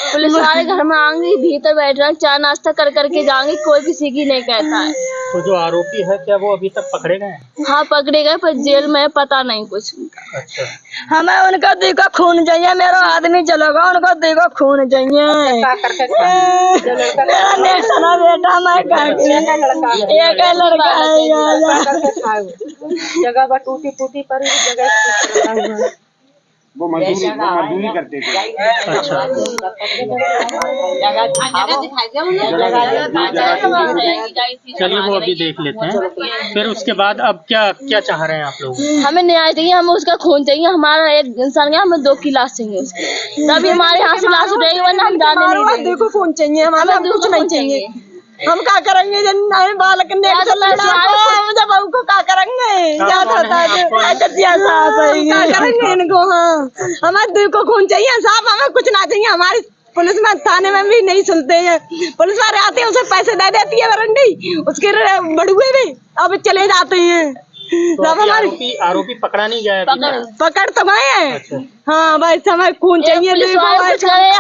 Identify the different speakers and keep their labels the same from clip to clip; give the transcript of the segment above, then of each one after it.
Speaker 1: Police वाले घर में आएंगे, भीतर बैठ रहे चाय नाश्ता कर करके जाएंगे, कोई किसी की नहीं कहता है।
Speaker 2: तो जो आरोपी है क्या वो अभी तक पकड़े गए?
Speaker 1: हाँ पकड़े गए, पर जेल में पता नहीं कुछ।
Speaker 2: अच्छा,
Speaker 3: हमें उनका देखो खून चाहिए, मेरा आदमी चलेगा, उनको देखो खून चाहिए। मेरा नेक्स्ट बेटा मैं एक लड़का है,
Speaker 4: जगह टूटी फूटी पर जगह
Speaker 5: वो मजदूरी करते थे।
Speaker 2: अच्छा। चलिए वो अभी देख लेते हैं, फिर उसके बाद अब क्या क्या चाह रहे हैं आप लोग?
Speaker 1: हमें न्याय चाहिए, हमें उसका खून चाहिए, हमारा एक इंसान गया, हमें 2 की लाश चाहिए उसकी, तभी हमारे यहाँ से लाश उठेगी, वरना हम जाने नहीं देंगे।
Speaker 3: देखो खून चाहिए हमें, हम कुछ नहीं चाहिए। हम क्या करेंगे जब नए बालक ने जब बहू को क्या करेंगे, याद होता है क्या करेंगे इनको। हाँ हमारे दिल को खून चाहिए साहब, हमें कुछ ना चाहिए। हमारी पुलिस में थाने में भी नहीं सुनते हैं, पुलिस वाले आते हैं उसे पैसे दे देती है वरंडी, उसके बड़ुए भी अब चले जाते हैं।
Speaker 2: तो हमारे आरोपी पकड़ा नहीं गया?
Speaker 3: पकड़ तो गए हैं।
Speaker 2: अच्छा।
Speaker 3: हाँ भाई हमें खून चाहिए,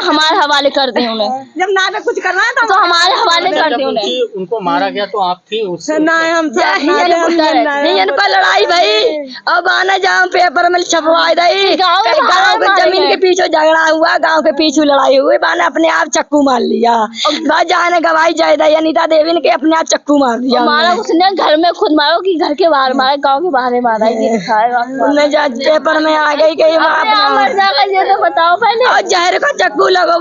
Speaker 1: हमारे हवाले कर दे उन्हें।
Speaker 3: जब ना में कुछ करना है
Speaker 1: तो हमारे हवाले कर दे उन्हें।
Speaker 2: उनको मारा गया तो आप थी उससे?
Speaker 3: नहीं हम इन पर लड़ाई भाई, अब आना जहाँ पेपर में छपवाई दई, गाँव के जमीन के पीछे झगड़ा हुआ, गाँव के पीछे लड़ाई हुई, बाने अपने आप चक्कू मार लिया। जहाँ गवाही जायदा अनीता देवी ने अपने आप चक्कू मार दिया।
Speaker 1: मारा उसने घर में खुद मारो कि घर के बाहर मारा, गाँव के बाहर मारा, ये
Speaker 3: पेपर में आ गई
Speaker 1: ये तो बताओ पहले।
Speaker 3: और जहर का चक्कू लगो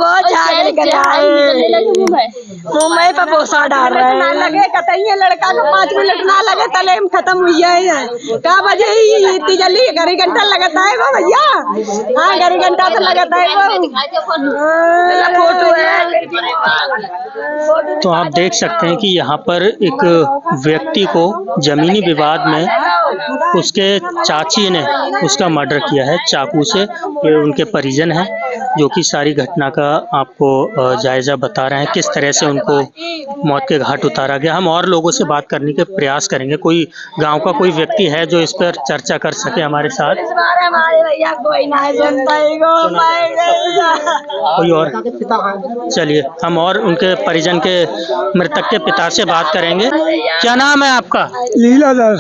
Speaker 3: मुँह में पपोसा डाल रहे हैं। लगे कतई लड़का को 5 मिनट ना लगे तले में खत्म हुई है। क्या बजे इतनी जल्दी घड़ी घंटा लगता है वो भैया? हाँ घड़ी घंटा तो लगता है वो। फोटो है।
Speaker 2: तो आप देख सकते हैं कि यहाँ पर एक व्यक्ति को जमीनी विवाद में उसके चाची ने उसका मर्डर किया है चाकू से। ये उनके परिजन हैं जो कि सारी घटना का आपको जायजा बता रहे हैं, किस तरह से उनको मौत के घाट उतारा गया। हम और लोगों से बात करने के प्रयास करेंगे, कोई गांव का कोई व्यक्ति है जो इस पर चर्चा कर सके हमारे साथ? कोई और? चलिए हम और उनके परिजन के मृतक के पिता से बात करेंगे। क्या नाम है आपका?
Speaker 6: लीलाधर।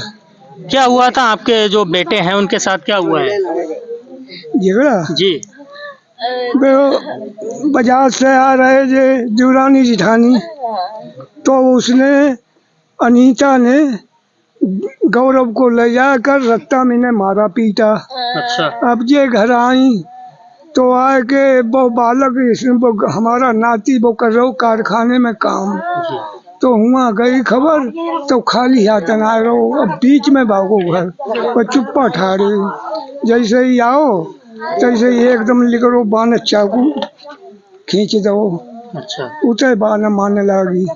Speaker 2: क्या हुआ था आपके जो बेटे हैं उनके साथ, क्या हुआ है?
Speaker 6: झगड़ा
Speaker 2: जी।
Speaker 6: बाजार से आ रहे थे जुरानी जिठानी, तो उसने अनीता ने गौरव को ले जाकर रत्ता में ने मारा पीटा।
Speaker 2: अच्छा।
Speaker 6: अब ये घर आई तो आए के वो बालक इसमें हमारा नाती वो कर रहा कारखाने में काम, तो हुआ गई खबर तो खाली हाथ आ रहो। अब बीच में भागो घर वो चुप्पा ठाड़े, जैसे ही आओ तैसे ही एकदम लिखो बान चाकू खींच दो।
Speaker 2: अच्छा।
Speaker 6: उसे बान मारने लगी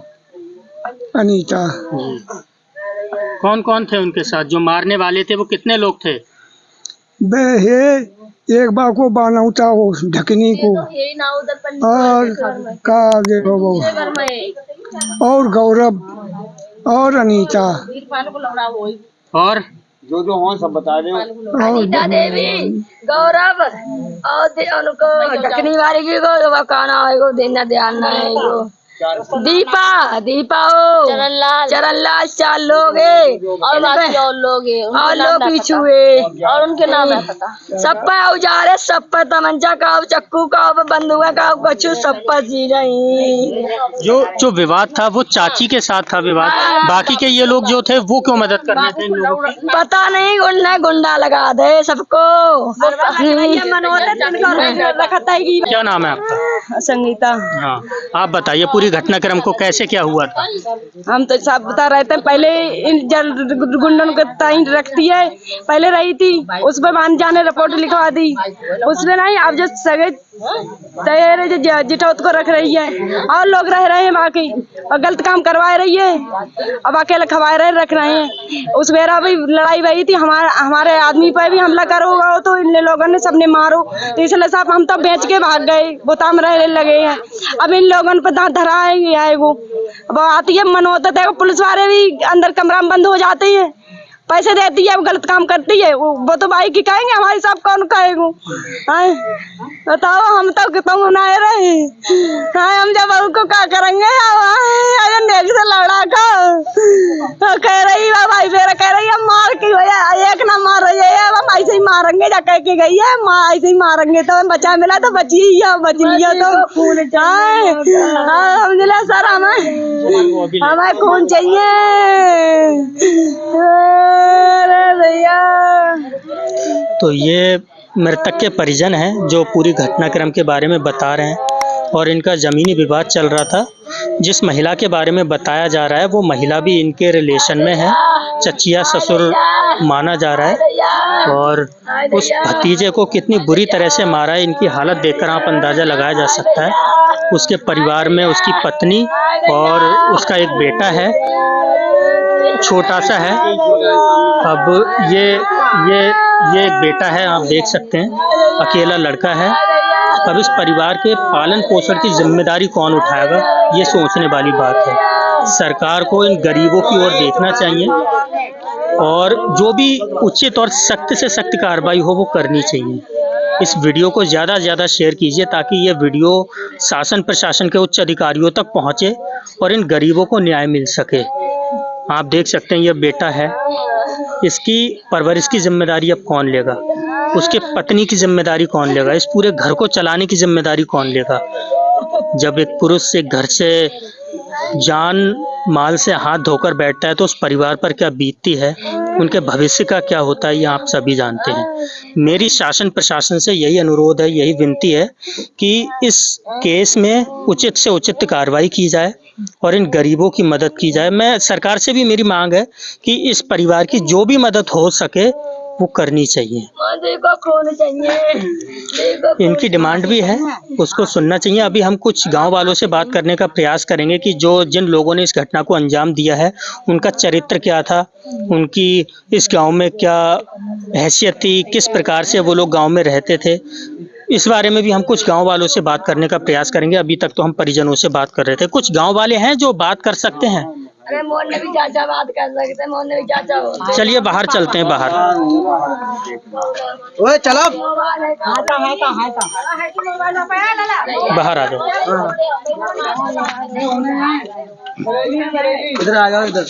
Speaker 6: अनीता।
Speaker 2: कौन कौन थे उनके साथ जो मारने वाले थे? वो कितने लोग थे?
Speaker 6: एक बार को बानौता वो ढकनी को और का आगे वो और गौरव और अनीता
Speaker 2: और
Speaker 5: जो हो सब बता दें।
Speaker 3: अनीता देवी, गौरव और उनको ढकनी वाली की को काना है को देना ध्यान ना है को दीपा ओ चरणलाल 4 लोग
Speaker 1: और
Speaker 3: लोग पीछू है
Speaker 1: और उनके नाम है पता।
Speaker 3: सब पर औजार है, सब पर तमंचा का, चक्कू का, बंदूक का, कछु सब पर जी रही।
Speaker 2: जो विवाद था वो चाची के साथ था विवाद, बाकी के ये लोग जो थे वो क्यों मदद कर रहे थे इन लोगों की?
Speaker 3: पता नहीं, उनने गुंडा लगा दे सबको।
Speaker 2: क्या नाम है आपका?
Speaker 3: संगीता।
Speaker 2: हाँ आप बताइए पूरी घटनाक्रम को, कैसे क्या हुआ था?
Speaker 3: हम तो सब बता रहे थे, पहले इन गुंडन को ताइन रखती है, पहले रही थी उस पर मान जाने रिपोर्ट लिखवा दी, उसने नहीं। अब जो सगे तेरे जिठौत को रख रही है और लोग रह रहे हैं बाकी, और गलत काम करवा रही है, अब अकेले खवा रहे रख रहे हैं। उस वेरा भी लड़ाई वही थी, हमारे आदमी पर भी हमला करोगा तो इन लोगों ने सबने मारो, तो इसलिए साहब हम तो बेच के भाग गए, बोताम रहने लगे हैं। अब इन लोगों पर दांत धरा है वो, अब आती है मनोता है, पुलिस वाले भी अंदर कमरा में बंद हो जाते हैं, पैसे देती है, वो गलत काम करती है, वो तो भाई की कहेंगे, हमारी सब कौन कहेगा? बताओ, हम तो कितना नहीं रहे, हम जब बहू को क्या करेंगे? नेक से लड़ा का कह रही भाई, मेरा कह रही है मार की एक ना मार रही है, हम ऐसे ही मारेंगे, जा कह के गई है माँ ऐसे ही मारेंगे, तो बचा मिला तो बची या बच लिया तो समझ सर, हमें खून चाहिए भैया।
Speaker 2: तो ये मृतक के परिजन हैं जो पूरी घटनाक्रम के बारे में बता रहे हैं, और इनका ज़मीनी विवाद चल रहा था। जिस महिला के बारे में बताया जा रहा है वो महिला भी इनके रिलेशन में है, चचिया ससुर माना जा रहा है, और उस भतीजे को कितनी बुरी तरह से मारा है, इनकी हालत देखकर आप अंदाज़ा लगाया जा सकता है। उसके परिवार में उसकी पत्नी और उसका एक बेटा है, छोटा सा है। अब ये एक बेटा है, आप देख सकते हैं, अकेला लड़का है। अब इस परिवार के पालन पोषण की जिम्मेदारी कौन उठाएगा, ये सोचने वाली बात है। सरकार को इन गरीबों की ओर देखना चाहिए, और जो भी उचित और सख्त से सख्त कार्रवाई हो वो करनी चाहिए। इस वीडियो को ज़्यादा से ज़्यादा शेयर कीजिए ताकि ये वीडियो शासन प्रशासन के उच्च अधिकारियों तक पहुँचे और इन गरीबों को न्याय मिल सके। आप देख सकते हैं, ये बेटा है, इसकी परवरिश की जिम्मेदारी अब कौन लेगा? उसके पत्नी की जिम्मेदारी कौन लेगा? इस पूरे घर को चलाने की जिम्मेदारी कौन लेगा? जब एक पुरुष एक घर से जान माल से हाथ धोकर बैठता है तो उस परिवार पर क्या बीतती है, उनके भविष्य का क्या होता है, ये आप सभी जानते हैं। मेरी शासन प्रशासन से यही अनुरोध है, यही विनती है कि इस केस में उचित से उचित कार्रवाई की जाए और इन गरीबों की मदद की जाए। मैं सरकार से भी मेरी मांग है कि इस परिवार की जो भी मदद हो सके वो करनी चाहिए। इनकी डिमांड भी है, उसको सुनना चाहिए। अभी हम कुछ गांव वालों से बात करने का प्रयास करेंगे कि जिन लोगों ने इस घटना को अंजाम दिया है उनका चरित्र क्या था, उनकी इस गांव में क्या हैसियत थी, किस प्रकार से वो लोग गांव में रहते थे। इस बारे में भी हम कुछ गांव वालों से बात करने का प्रयास करेंगे। अभी तक तो हम परिजनों से बात कर रहे थे। कुछ गांव वाले हैं जो बात कर सकते हैं?
Speaker 1: अरे मोहन भी चाचा बात कर सकते हैं, मोहन भी चाचा।
Speaker 2: चलिए बाहर चलते हैं, बाहर।
Speaker 5: ओए चलो,
Speaker 2: बाहर आ जाओ।
Speaker 5: इधर आ जाओ, इधर।